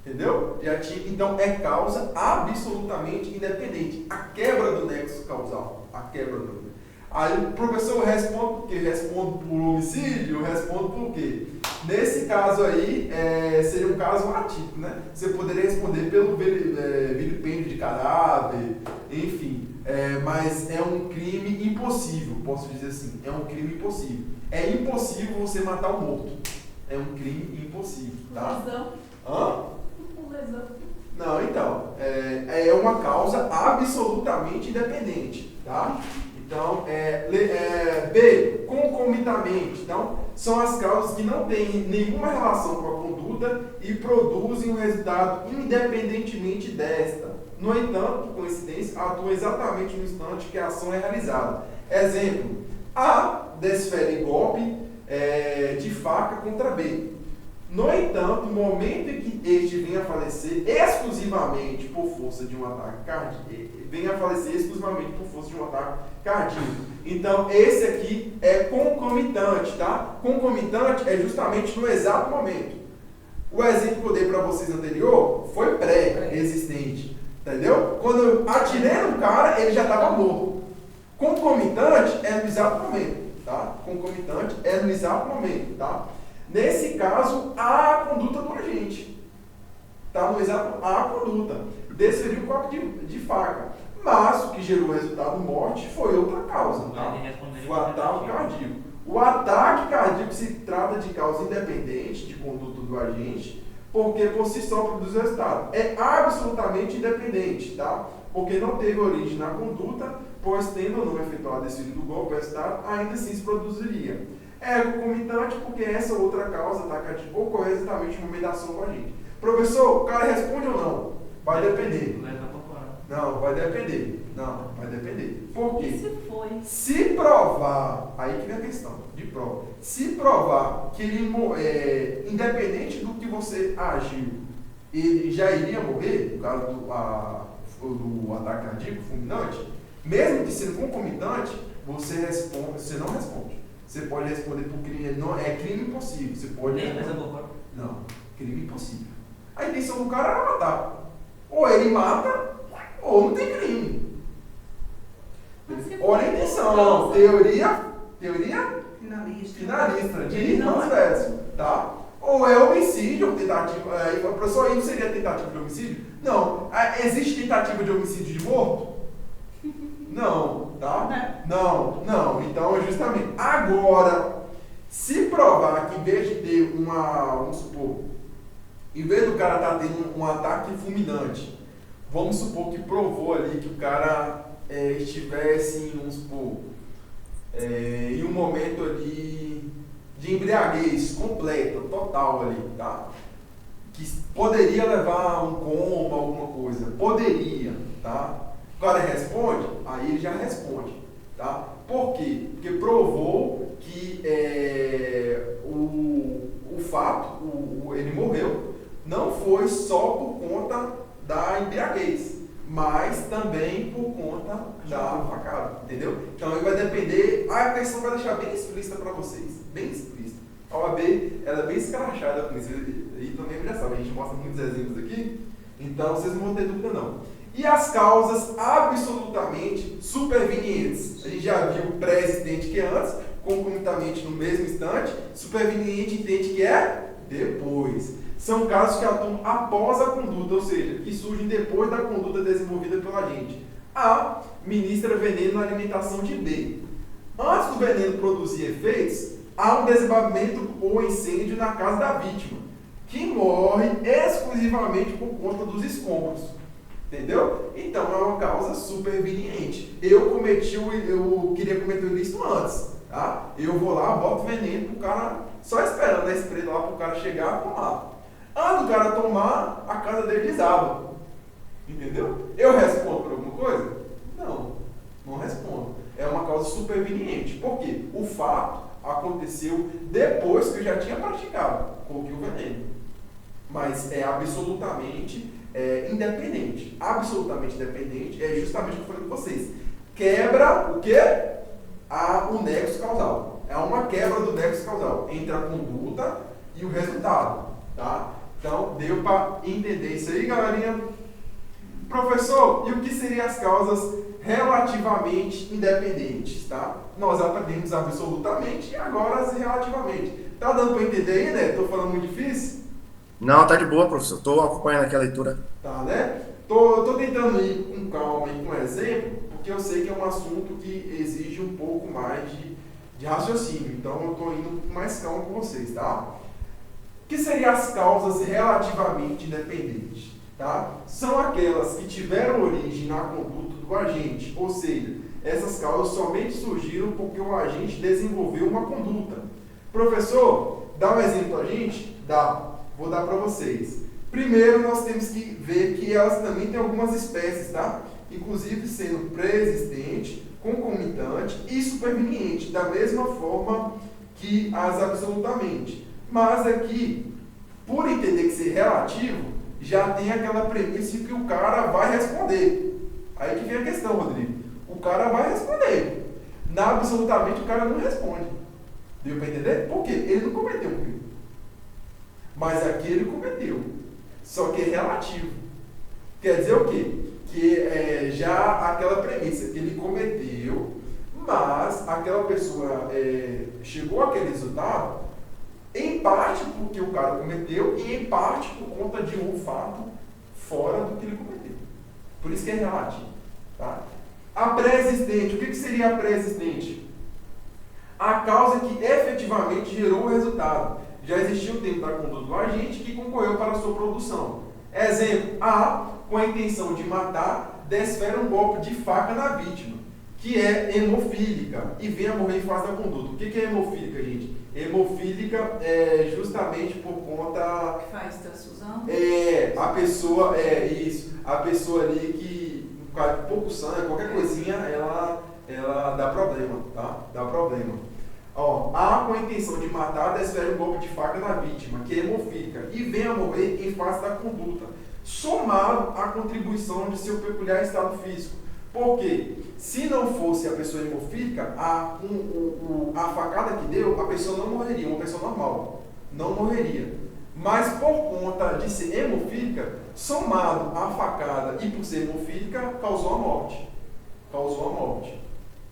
Entendeu? Então é causa absolutamente independente. A quebra do nexo causal. Aí o professor responde por quê? Responde por homicídio? Responde por quê? Nesse caso aí, seria um caso atípico, né? Você poderia responder pelo vilipêndio de cadáver, enfim. Mas é um crime impossível, posso dizer assim. É um crime impossível. É impossível você matar um morto. É um crime impossível, tá? Lesão. Hã? Lesão. Não, então, é uma causa absolutamente independente, tá? Então, B, concomitamente. Então, são as causas que não têm nenhuma relação com a conduta e produzem um resultado independentemente desta. No entanto, por coincidência, atuam exatamente no instante que a ação é realizada. Exemplo, A desfere golpe de faca contra B. No entanto, no momento em que este venha a falecer exclusivamente por força de um ataque cardíaco, então esse aqui é concomitante, tá? Concomitante é justamente no exato momento. O exemplo que eu dei para vocês anterior foi pré-existente, entendeu? Quando eu atirei no cara, ele já estava morto. Concomitante é no exato momento, tá? Concomitante é no exato momento, tá? Nesse caso, há a conduta do agente. Tá? No exato, há a conduta. Desferiu o golpe de faca. Mas o que gerou o resultado morte foi outra causa. Tá? O ataque cardíaco. O ataque cardíaco se trata de causa independente de conduta do agente, porque por si só produz o resultado. É absolutamente independente, tá? Porque não teve origem na conduta, pois tendo ou não efetuado desfile do golpe, o resultado ainda assim se produziria. É concomitante porque essa outra causa ataque cardíaco ocorre exatamente no momento da ação com a gente. Professor, o cara responde ou não? Vai depender. Não, vai depender. Não, vai depender. Por quê? E se foi? Se provar, aí que vem a questão de prova. Se provar que ele, independente do que você agiu, ele já iria morrer, no caso do ataque cardíaco fulminante, mesmo que sendo concomitante, você não responde. Você pode responder por crime, não é crime impossível. Você pode não, crime impossível. A intenção do cara era matar. Ou ele mata, ou não tem crime. Olha a intenção, teoria finalista, de transverso, tá? Ou é homicídio, ou tentativa. Professor, aí não seria tentativa de homicídio? Não. Existe tentativa de homicídio de morto? Não, tá? Não. Então, é justamente. Agora, se provar que em vez de ter vamos supor, em vez do cara estar tendo um ataque fulminante, vamos supor que provou ali que o cara estivesse, vamos supor, em um momento ali de embriaguez completa, total ali, tá? Que poderia levar a um coma, alguma coisa. Poderia, tá? O cara responde, aí ele já responde, tá? Por quê? Porque provou que o fato, ele morreu, não foi só por conta da embriaguez, mas também por conta da facada, entendeu? Então aí vai depender, a questão vai deixar bem explícita para vocês, bem explícita. A OAB, ela é bem escrachada com isso, e também já sabe, a gente mostra muitos exemplos aqui, então vocês não vão ter dúvida não. E as causas absolutamente supervenientes. A gente já viu pré-existente que é antes, concomitamente no mesmo instante, superveniente entende que é depois. São casos que atuam após a conduta, ou seja, que surgem depois da conduta desenvolvida pelo agente. A ministra veneno na alimentação de B. Antes do veneno produzir efeitos, há um desabamento ou incêndio na casa da vítima, que morre exclusivamente por conta dos escombros. Entendeu? Então é uma causa superveniente. Eu queria cometer o ilícito antes, tá? Eu vou lá, boto veneno pro cara, só esperando a spray lá pro cara chegar e tomar. Antes do cara tomar, a casa dele desaba. Entendeu? Eu respondo por alguma coisa? Não respondo. É uma causa superveniente. Por quê? O fato aconteceu depois que eu já tinha praticado, coloquei o veneno. Mas é absolutamente independente. Absolutamente independente é justamente o que eu falei com vocês. Quebra o quê? O nexo causal. É uma quebra do nexo causal entre a conduta e o resultado. Tá? Então, deu para entender isso aí, galerinha? Professor, e o que seriam as causas relativamente independentes, tá? Nós aprendemos absolutamente e agora as relativamente. Tá dando para entender aí, né? Tô falando muito difícil? Não, tá de boa, professor. Tô acompanhando aqui a leitura. Tá, né? Tô tentando ir com calma e com exemplo, porque eu sei que é um assunto que exige um pouco mais de raciocínio. Então eu tô indo com mais calma com vocês, tá? O que seriam as causas relativamente independentes? Tá? São aquelas que tiveram origem na conduta do agente, ou seja, essas causas somente surgiram porque o agente desenvolveu uma conduta. Professor, dá um exemplo a gente? Dá. Vou dar para vocês. Primeiro, nós temos que ver que elas também têm algumas espécies, tá? Inclusive sendo pré-existente, concomitante e superveniente, da mesma forma que as absolutamente. Mas aqui, por entender que ser relativo, já tem aquela premissa que o cara vai responder. Aí que vem a questão, Rodrigo. O cara vai responder. Na absolutamente, o cara não responde. Deu para entender? Por quê? Ele não cometeu um crime. Mas aqui ele cometeu. Só que é relativo. Quer dizer o quê? Que já aquela premissa que ele cometeu, mas aquela pessoa chegou àquele resultado em parte porque o cara cometeu e em parte por conta de um fato fora do que ele cometeu. Por isso que é relativo. Tá? A pré-existente, o que seria a pré-existente? A causa que efetivamente gerou o resultado. Já existiu o tempo da conduta do agente que concorreu para a sua produção. Exemplo, A, com a intenção de matar, desfere um golpe de faca na vítima, que é hemofílica, e vem a morrer em face da conduta. O que é hemofílica, gente? Hemofílica é justamente por conta... Faz transfusão? A pessoa, isso, a pessoa ali que, por causa de pouco sangue, qualquer coisinha, ela dá problema, tá? Dá problema. Ó, A, com a intenção de matar, desfere um golpe de faca na vítima, que é hemofílica, e vem a morrer em face da conduta, somado à contribuição de seu peculiar estado físico. Porque, se não fosse a pessoa hemofílica, a facada que deu, a pessoa não morreria, uma pessoa normal, não morreria. Mas por conta de ser hemofílica, somado à facada e por ser hemofílica, causou a morte. Causou a morte.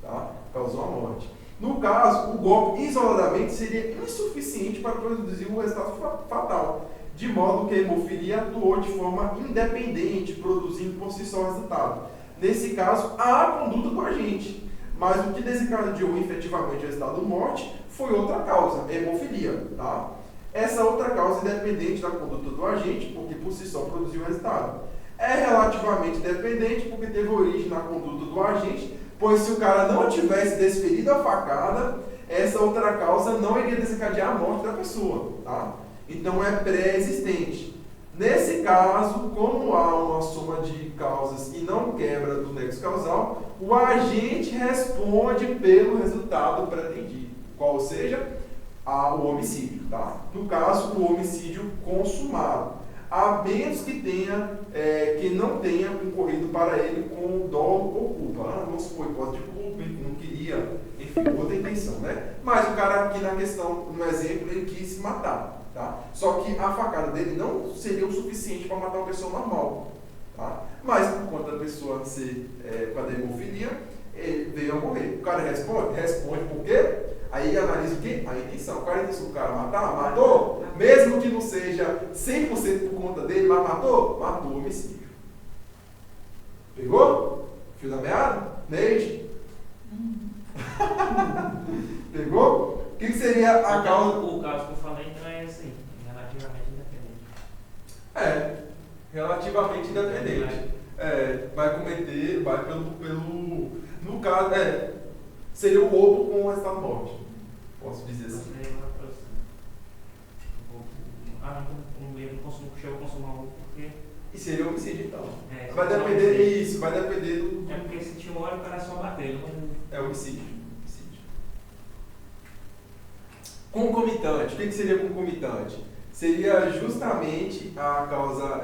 Tá? Causou a morte. No caso, o golpe isoladamente seria insuficiente para produzir um resultado fatal, de modo que a hemofilia atuou de forma independente, produzindo por si só o resultado. Nesse caso, há a conduta do agente, mas o que desencadeou efetivamente o resultado da morte foi outra causa, a hemofilia. Tá? Essa outra causa é independente da conduta do agente, porque por si só produziu o resultado. É relativamente dependente porque teve origem na conduta do agente, pois se o cara não tivesse desferido a facada, essa outra causa não iria desencadear a morte da pessoa. Tá? Então é pré-existente. Nesse caso, como há uma soma de causas e não quebra do nexo causal, o agente responde pelo resultado pretendido, qual seja o homicídio. Tá? No caso, o homicídio consumado, a menos que que não tenha concorrido para ele com dolo ou culpa. Vamos supor, hipótese de culpa, ele não queria, enfim, outra intenção, né? Mas o cara aqui na questão, no exemplo, ele quis se matar. Tá? Só que a facada dele não seria o suficiente para matar uma pessoa normal. Tá? Mas por conta da pessoa ser com a hemofilia, ele veio a morrer. O cara responde? Responde por quê? Aí analisa o quê? A intenção. Qual é a intenção do cara? Matar? Matou? Mesmo que não seja 100% por conta dele, mas matou? Matou, homicídio. Pegou? Fio da meada? Neide? Pegou? O que seria a causa? O caso que eu falei então é assim, relativamente independente. Relativamente independente. Vai pelo no caso, seria o roubo com o resultado de morte. Posso dizer assim. Não chegou a consumar roubo porque... E seria homicídio então. Vai depender isso, vai depender do... É porque se tinha uma hora o cara só bateu. É homicídio. Concomitante. O que seria concomitante? Seria justamente a causa,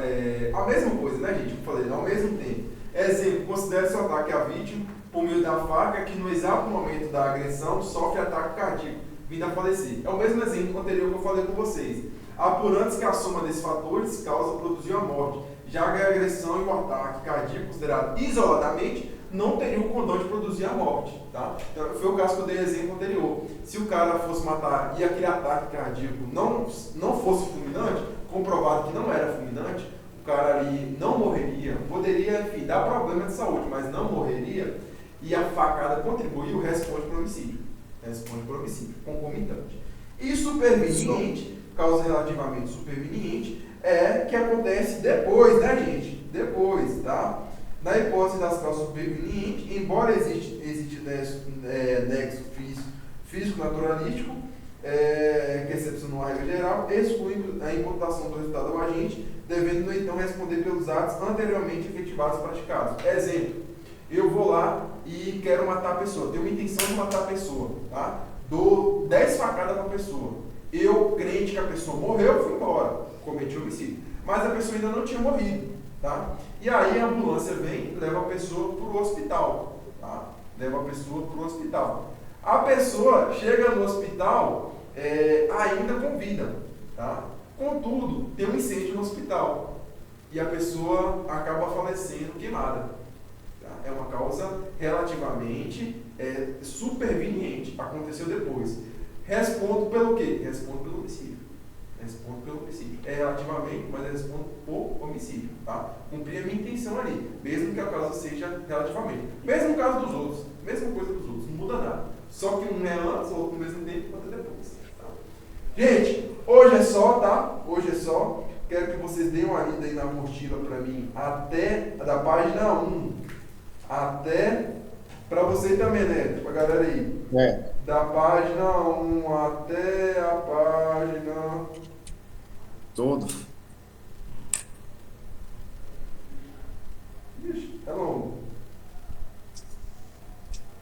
a mesma coisa, né, gente? Como eu falei, ao mesmo tempo. Exemplo, considere seu ataque à vítima por meio da faca que no exato momento da agressão sofre ataque cardíaco, vindo a falecer. É o mesmo exemplo anterior que eu falei com vocês. Apurando-se que a soma desses fatores causa produziu a morte, já que a agressão e o ataque cardíaco considerado isoladamente não teria o condão de produzir a morte, tá? Então, foi o caso que eu dei exemplo anterior. Se o cara fosse matar e aquele ataque cardíaco não fosse fulminante, comprovado que não era fulminante, o cara ali não morreria, poderia, enfim, dar problema de saúde, mas não morreria, e a facada contribuiu, responde por homicídio. Responde por homicídio, concomitante. E superveniente, causa relativamente superveniente, é que acontece depois, né, gente? Depois, tá? Na hipótese das causas supervenientes, embora existe nexo físico-naturalístico, que excepcionou a regra geral, exclui a imputação do resultado ao agente, devendo, então, responder pelos atos anteriormente efetivados e praticados. Exemplo, eu vou lá e quero matar a pessoa, tenho uma intenção de matar a pessoa, tá? Dou 10 facadas para a pessoa. Eu, crente que a pessoa morreu, fui embora, cometi homicídio. Mas a pessoa ainda não tinha morrido, tá? E aí a ambulância vem e leva a pessoa para o hospital, tá? Leva a pessoa para o hospital. A pessoa chega no hospital ainda com vida, tá? Contudo, tem um incêndio no hospital e a pessoa acaba falecendo queimada. Tá? É uma causa relativamente superveniente, aconteceu depois. Respondo pelo quê? Respondo pelo homicídio. Respondo pelo homicídio. É relativamente, mas eu respondo por homicídio, tá? Cumprir a minha intenção ali, mesmo que a causa seja relativamente. Mesmo no caso dos outros, mesma coisa dos outros, não muda nada. Só que um é antes, o outro no mesmo tempo, outro é depois. Tá? Gente, hoje é só, tá? Hoje é só. Quero que vocês deem uma lida aí na apostila para mim, até da página 1, até, para você também, né? Pra galera aí. Da página 1 até a página... Todo. Ixi, é longo.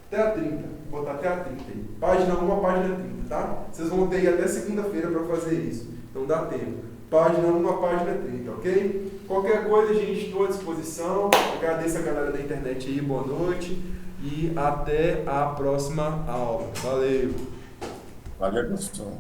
Até a 30. Vou botar até a 30 aí. Página 1 a página 30, tá? Vocês vão ter até segunda-feira para fazer isso. Então dá tempo. Página 1 a página 30, ok? Qualquer coisa, gente, estou à disposição. Agradeço a galera da internet aí. Boa noite. E até a próxima aula. Valeu! Valeu, professor.